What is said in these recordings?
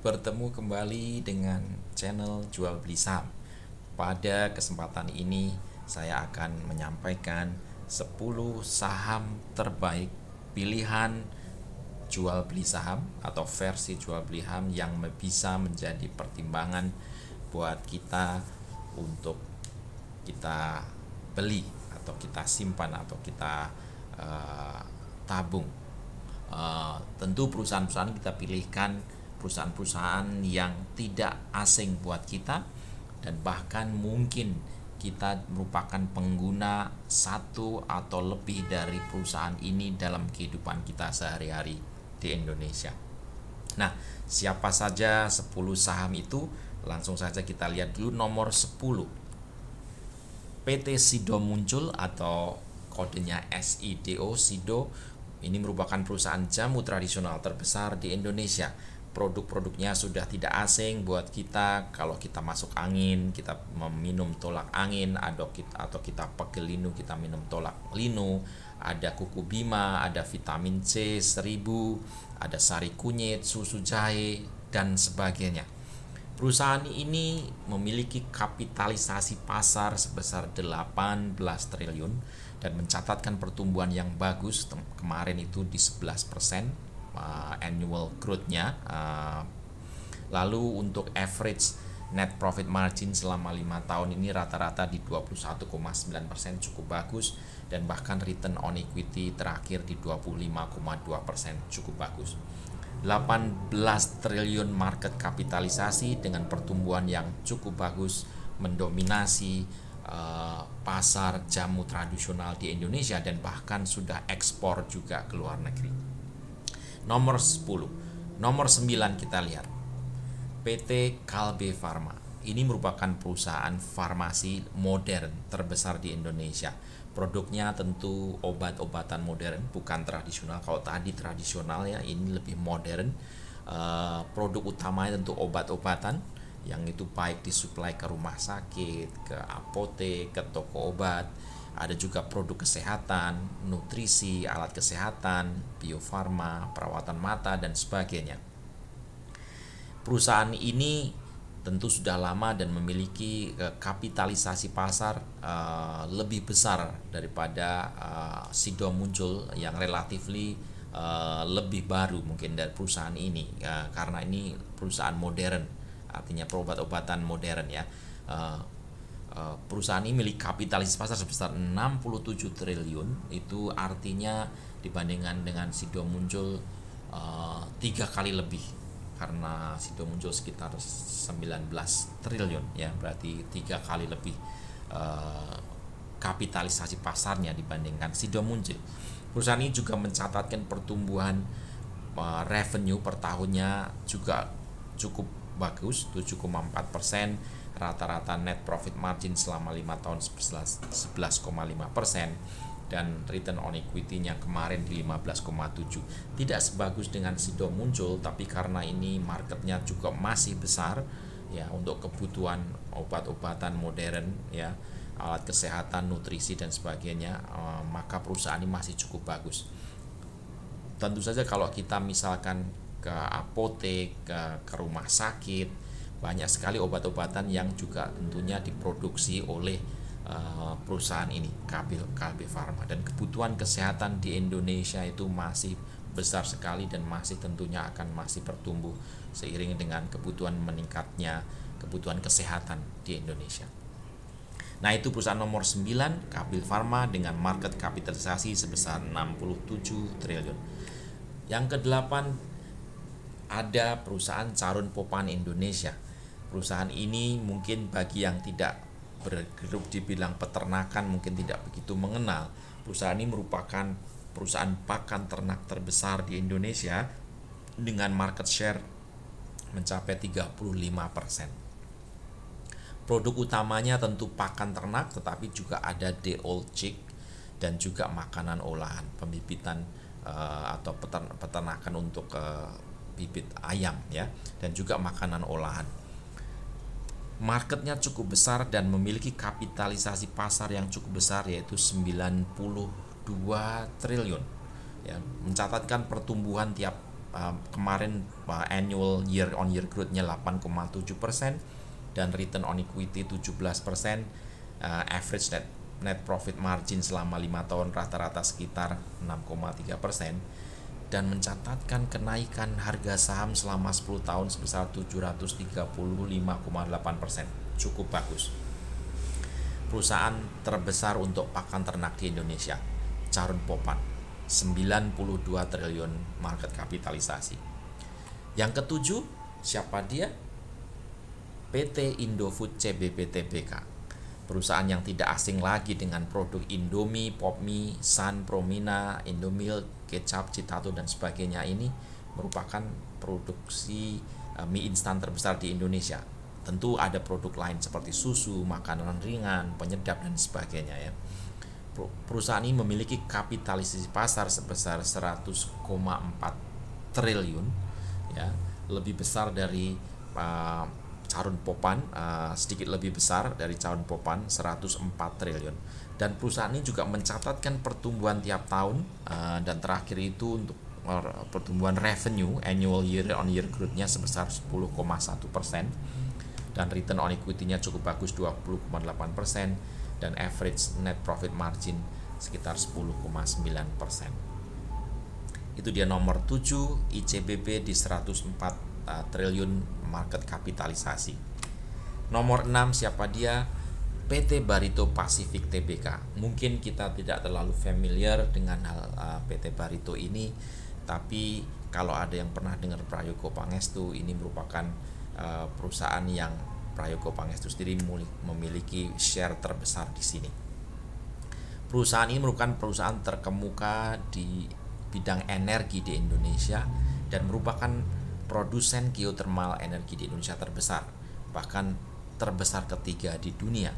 bertemu kembali dengan channel Jual Beli Saham. Pada kesempatan ini saya akan menyampaikan 10 saham terbaik pilihan jual beli saham atau versi jual beli saham yang bisa menjadi pertimbangan buat kita untuk kita beli atau kita simpan atau kita tabung. Tentu perusahaan-perusahaan kita pilihkan perusahaan-perusahaan yang tidak asing buat kita, dan bahkan mungkin kita merupakan pengguna satu atau lebih dari perusahaan ini dalam kehidupan kita sehari-hari di Indonesia. Nah, siapa saja 10 saham itu? Langsung saja kita lihat dulu. Nomor 10, PT Sido Muncul atau kodenya SIDO. Sido ini merupakan perusahaan jamu tradisional terbesar di Indonesia. Produk-produknya sudah tidak asing buat kita. Kalau kita masuk angin, kita meminum tolak angin, atau kita pegel linu, kita minum tolak linu. Ada kuku bima, ada vitamin C 1000, ada sari kunyit, susu jahe, dan sebagainya. Perusahaan ini memiliki kapitalisasi pasar sebesar 18 triliun dan mencatatkan pertumbuhan yang bagus. Kemarin itu di 11% annual growth-nya. Lalu untuk average net profit margin selama 5 tahun ini rata-rata di 21,9%, cukup bagus, dan bahkan return on equity terakhir di 25,2%, cukup bagus. 18 triliun market kapitalisasi dengan pertumbuhan yang cukup bagus, mendominasi pasar jamu tradisional di Indonesia dan bahkan sudah ekspor juga ke luar negeri. Nomor 10. Nomor 9 kita lihat PT Kalbe Farma. Ini merupakan perusahaan farmasi modern terbesar di Indonesia. Produknya tentu obat-obatan modern, bukan tradisional. Kalau tadi tradisional ya, ini lebih modern. Produk utamanya tentu obat-obatan, yang itu baik disuplai ke rumah sakit, ke apotek, ke toko obat. Ada juga produk kesehatan, nutrisi, alat kesehatan, biofarma, perawatan mata, dan sebagainya. Perusahaan ini tentu sudah lama dan memiliki kapitalisasi pasar lebih besar daripada Sido Muncul yang relatively lebih baru mungkin dari perusahaan ini, karena ini perusahaan modern, artinya obat-obatan modern ya. Perusahaan ini memiliki kapitalisasi pasar sebesar 67 triliun. Itu artinya dibandingkan dengan Sido Muncul 3 kali lebih, karena Sido Muncul sekitar 19 triliun ya, berarti 3 kali lebih kapitalisasi pasarnya dibandingkan Sido Muncul. Perusahaan ini juga mencatatkan pertumbuhan revenue per tahunnya juga cukup bagus, 7,4%. Rata-rata net profit margin selama 5 tahun 11,5%, dan return on equity-nya kemarin di 15,7. Tidak sebagus dengan Sido Muncul, tapi karena ini marketnya juga masih besar ya untuk kebutuhan obat-obatan modern ya, alat kesehatan, nutrisi, dan sebagainya, maka perusahaan ini masih cukup bagus. Tentu saja kalau kita misalkan ke apotek, ke rumah sakit, banyak sekali obat-obatan yang juga tentunya diproduksi oleh perusahaan ini, Kalbe Farma, dan kebutuhan kesehatan di Indonesia itu masih besar sekali dan masih tentunya akan masih bertumbuh seiring dengan kebutuhan meningkatnya kebutuhan kesehatan di Indonesia. Nah, itu perusahaan nomor 9, Kalbe Farma, dengan market kapitalisasi sebesar 67 triliun. Yang ke-8 ada perusahaan Carun Popan Indonesia. Perusahaan ini mungkin bagi yang tidak bergerak di bidang peternakan mungkin tidak begitu mengenal. Perusahaan ini merupakan perusahaan pakan ternak terbesar di Indonesia dengan market share mencapai 35%. Produk utamanya tentu pakan ternak, tetapi juga ada day-old chick dan juga makanan olahan, pembibitan atau peternakan untuk bibit ayam ya, dan juga makanan olahan. Marketnya cukup besar dan memiliki kapitalisasi pasar yang cukup besar, yaitu 92 triliun ya, mencatatkan pertumbuhan tiap kemarin annual year on year growth-nya 8,7% dan return on equity 17%, average net profit margin selama 5 tahun rata-rata sekitar 6,3%, dan mencatatkan kenaikan harga saham selama 10 tahun sebesar 735,8%. Cukup bagus. Perusahaan terbesar untuk pakan ternak di Indonesia, Charun Popan, 92 triliun market kapitalisasi. Yang ketujuh, siapa dia? PT Indofood CBP Tbk, perusahaan yang tidak asing lagi dengan produk Indomie, Popmie, Sun, Promina, Indomilk, kecap, Citato dan sebagainya. Ini merupakan produksi mie instan terbesar di Indonesia. Tentu ada produk lain seperti susu, makanan ringan, penyedap dan sebagainya ya. Perusahaan ini memiliki kapitalisasi pasar sebesar 100,4 triliun ya, lebih besar dari Charun Popan, sedikit lebih besar dari Charun Popan, 104 triliun. Dan perusahaan ini juga mencatatkan pertumbuhan tiap tahun, dan terakhir itu untuk pertumbuhan revenue annual year on year growth-nya sebesar 10,1%, dan return on equity-nya cukup bagus 20,8%, dan average net profit margin sekitar 10,9%. Itu dia nomor 7, ICBP di 104 triliun market kapitalisasi. Nomor 6, siapa dia? PT Barito Pacific Tbk. Mungkin kita tidak terlalu familiar dengan hal PT Barito ini, tapi kalau ada yang pernah dengar Prayogo Pangestu, ini merupakan perusahaan yang Prayogo Pangestu sendiri memiliki share terbesar di sini. Perusahaan ini merupakan perusahaan terkemuka di bidang energi di Indonesia dan merupakan produsen geothermal energi di Indonesia terbesar, bahkan terbesar ketiga di dunia.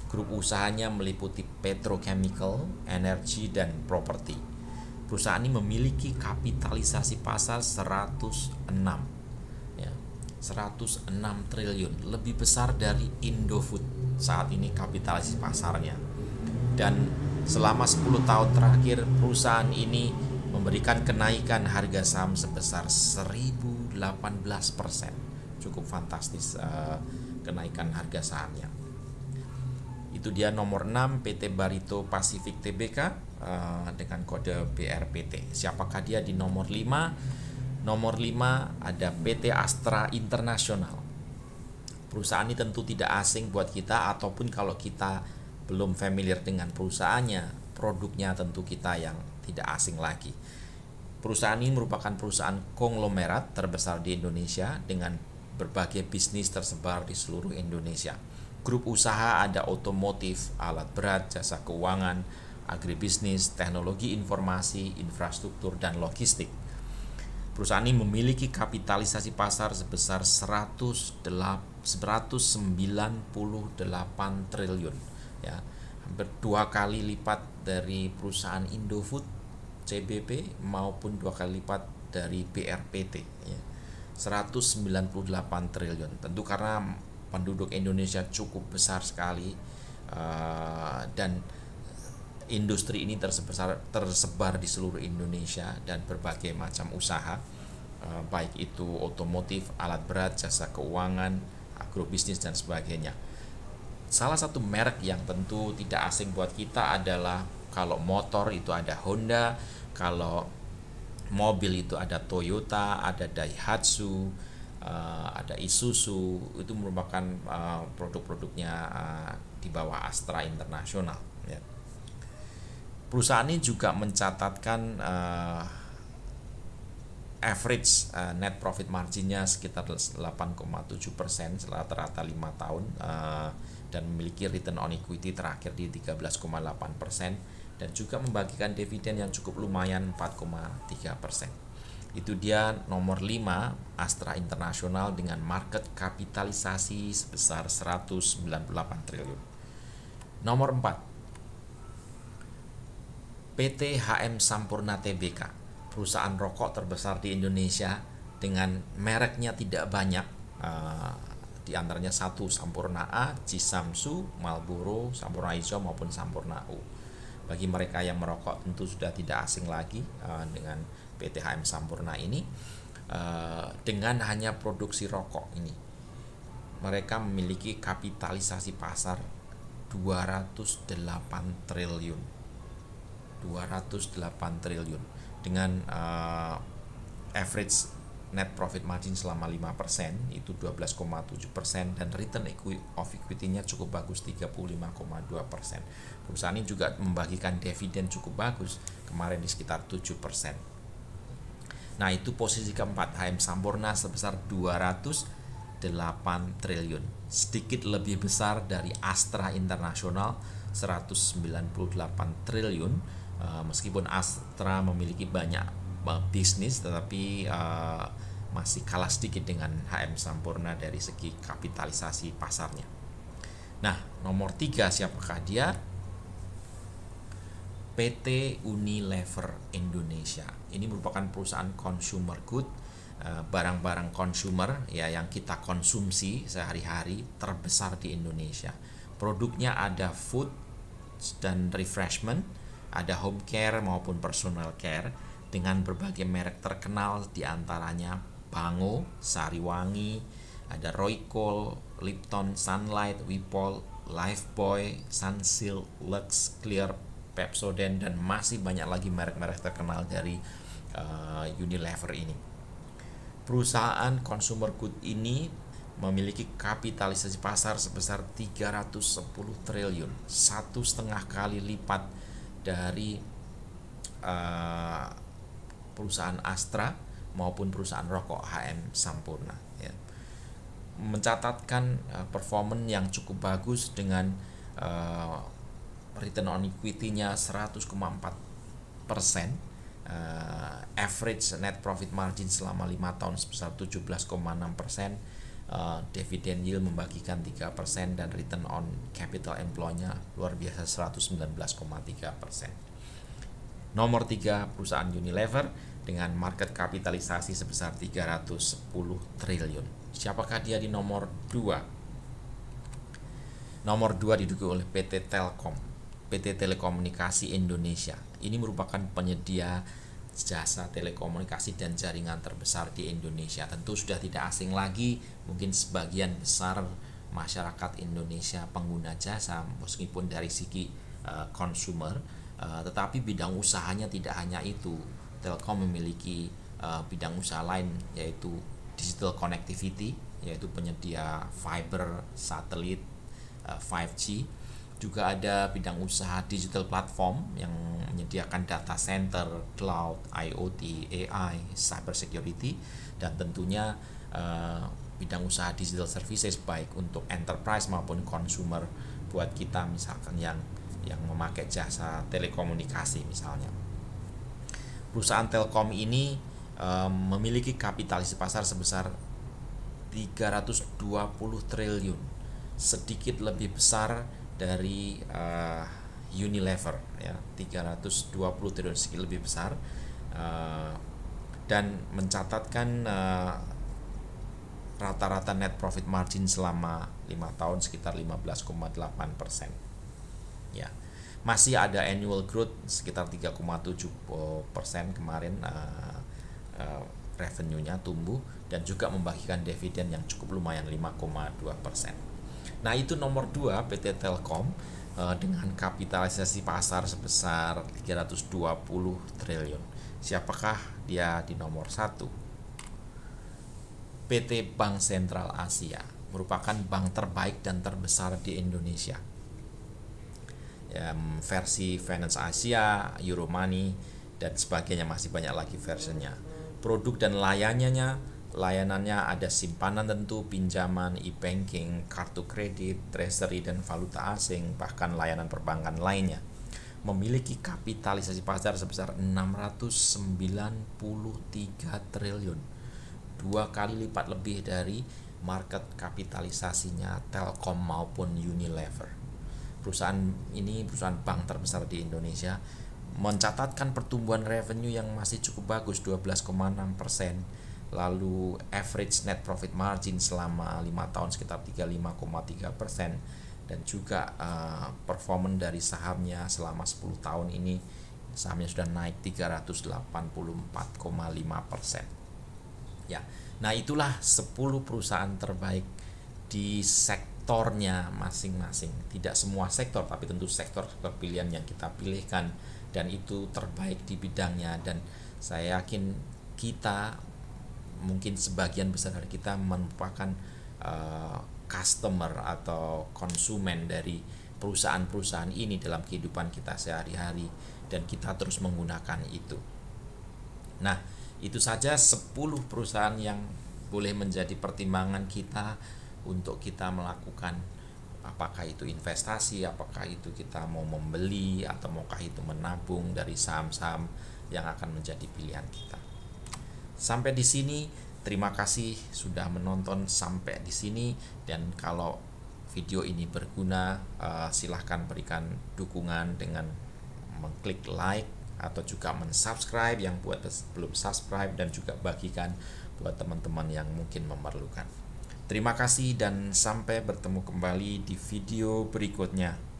Grup usahanya meliputi petrochemical, energi, dan properti. Perusahaan ini memiliki kapitalisasi pasar 106 ya, 106 triliun, lebih besar dari Indofood saat ini kapitalisasi pasarnya. Dan selama 10 tahun terakhir perusahaan ini memberikan kenaikan harga saham sebesar 1018%. Cukup fantastis kenaikan harga sahamnya. Itu dia nomor 6, PT Barito Pacific Tbk dengan kode BRPT. Siapakah dia di nomor 5? Nomor 5 ada PT Astra International. Perusahaan ini tentu tidak asing buat kita, ataupun kalau kita belum familiar dengan perusahaannya, produknya tentu kita yang tidak asing lagi. Perusahaan ini merupakan perusahaan konglomerat terbesar di Indonesia dengan berbagai bisnis tersebar di seluruh Indonesia. Grup usaha ada otomotif, alat berat, jasa keuangan, agribisnis, teknologi informasi, infrastruktur, dan logistik. Perusahaan ini memiliki kapitalisasi pasar sebesar 198 triliun ya, hampir 2 kali lipat dari perusahaan Indofood CBP maupun 2 kali lipat dari BRPT ya. 198 triliun. Tentu karena penduduk Indonesia cukup besar sekali, dan industri ini tersebar di seluruh Indonesia, dan berbagai macam usaha, baik itu otomotif, alat berat, jasa keuangan, agrobisnis dan sebagainya. Salah satu merek yang tentu tidak asing buat kita adalah, kalau motor itu ada Honda, kalau mobil itu ada Toyota, ada Daihatsu, ada Isuzu. Itu merupakan produk-produknya di bawah Astra International ya. Perusahaan ini juga mencatatkan average net profit marginnya sekitar 8,7% rata-rata 5 tahun, dan memiliki return on equity terakhir di 13,8%, dan juga membagikan dividen yang cukup lumayan 4,3%. Itu dia nomor 5, Astra International dengan market kapitalisasi sebesar 198 triliun. Nomor 4, PT HM Sampurna Tbk, perusahaan rokok terbesar di Indonesia dengan mereknya tidak banyak, di antaranya 1 Sampurna A, Cisamsu, Marlboro, Sampurna Hijau maupun Sampurna U. Bagi mereka yang merokok tentu sudah tidak asing lagi dengan PT HM Sampurna ini. dengan hanya produksi rokok ini mereka memiliki kapitalisasi pasar 208 triliun 208 triliun dengan average net profit margin selama 5% itu 12,7% dan return of equity-nya cukup bagus 35,2%. Perusahaan ini juga membagikan dividen cukup bagus kemarin di sekitar 7%. Nah, itu posisi keempat HM Sampoerna sebesar 208 triliun, sedikit lebih besar dari Astra International 198 triliun. Meskipun Astra memiliki banyak bisnis tetapi masih kalah sedikit dengan HM Sampoerna dari segi kapitalisasi pasarnya. Nah, nomor 3 siapakah dia? PT Unilever Indonesia. Ini merupakan perusahaan consumer good, barang-barang consumer ya yang kita konsumsi sehari-hari terbesar di Indonesia. Produknya ada food dan refreshment, ada home care maupun personal care dengan berbagai merek terkenal diantaranya Bango, Sariwangi, ada Royco, Lipton, Sunlight, Wipol, Lifebuoy, Sunsilk, Lux, Clear, Pepsodent dan masih banyak lagi merek-merek terkenal dari Unilever ini. Perusahaan consumer good ini memiliki kapitalisasi pasar sebesar 310 triliun, 1,5 kali lipat dari perusahaan Astra maupun perusahaan rokok HM Sampoerna ya. Mencatatkan performan yang cukup bagus dengan return on equity-nya 100,4%, average net profit margin selama 5 tahun sebesar 17,6%, dividend yield membagikan 3% dan return on capital employ-nya luar biasa 119,3%. Nomor 3 perusahaan Unilever dengan market kapitalisasi sebesar 310 triliun. Siapakah dia di nomor 2? Nomor 2 didukung oleh PT Telkom, PT Telekomunikasi Indonesia. Ini merupakan penyedia jasa telekomunikasi dan jaringan terbesar di Indonesia. Tentu sudah tidak asing lagi, mungkin sebagian besar masyarakat Indonesia pengguna jasa meskipun dari segi consumer, tetapi bidang usahanya tidak hanya itu. Telkom memiliki bidang usaha lain yaitu digital connectivity, yaitu penyedia fiber, satelit, 5G. Juga ada bidang usaha digital platform yang menyediakan data center, cloud, IoT, AI, cyber security, dan tentunya bidang usaha digital services baik untuk enterprise maupun consumer buat kita misalkan yang memakai jasa telekomunikasi misalnya. Perusahaan Telkom ini memiliki kapitalisasi pasar sebesar 320 triliun, sedikit lebih besar dari Unilever ya, 320 triliun, sedikit lebih besar, dan mencatatkan rata-rata net profit margin selama 5 tahun sekitar 15,8%. Ya. Masih ada annual growth sekitar 3,7% kemarin, revenue-nya tumbuh dan juga membagikan dividen yang cukup lumayan 5,2%. Nah, itu nomor 2 PT Telkom dengan kapitalisasi pasar sebesar 320 triliun. Siapakah dia di nomor 1? PT Bank Sentral Asia merupakan bank terbaik dan terbesar di Indonesia. Versi Finance Asia, Euromoney, dan sebagainya, masih banyak lagi versinya. Produk dan layanannya ada simpanan tentu, pinjaman, e-banking, kartu kredit, treasury dan valuta asing, bahkan layanan perbankan lainnya. Memiliki kapitalisasi pasar sebesar 693 triliun, 2 kali lipat lebih dari market kapitalisasinya Telkom maupun Unilever. Perusahaan ini perusahaan bank terbesar di Indonesia, mencatatkan pertumbuhan revenue yang masih cukup bagus 12,6%, lalu average net profit margin selama 5 tahun sekitar 35,3%, dan juga performan dari sahamnya selama 10 tahun ini sahamnya sudah naik 384,5%. Ya. Nah, itulah 10 perusahaan terbaik di sektornya masing-masing. Tidak semua sektor, tapi tentu sektor-sektor pilihan yang kita pilihkan dan itu terbaik di bidangnya, dan saya yakin kita, mungkin sebagian besar dari kita merupakan customer atau konsumen dari perusahaan-perusahaan ini dalam kehidupan kita sehari-hari, dan kita terus menggunakan itu. Nah, itu saja 10 perusahaan yang boleh menjadi pertimbangan kita untuk kita melakukan, apakah itu investasi, apakah itu kita mau membeli, atau maukah itu menabung dari saham-saham yang akan menjadi pilihan kita. Sampai di sini, terima kasih sudah menonton sampai di sini, dan kalau video ini berguna, silahkan berikan dukungan dengan mengklik like atau juga mensubscribe yang buat belum subscribe, dan juga bagikan buat teman-teman yang mungkin memerlukan. Terima kasih dan sampai bertemu kembali di video berikutnya.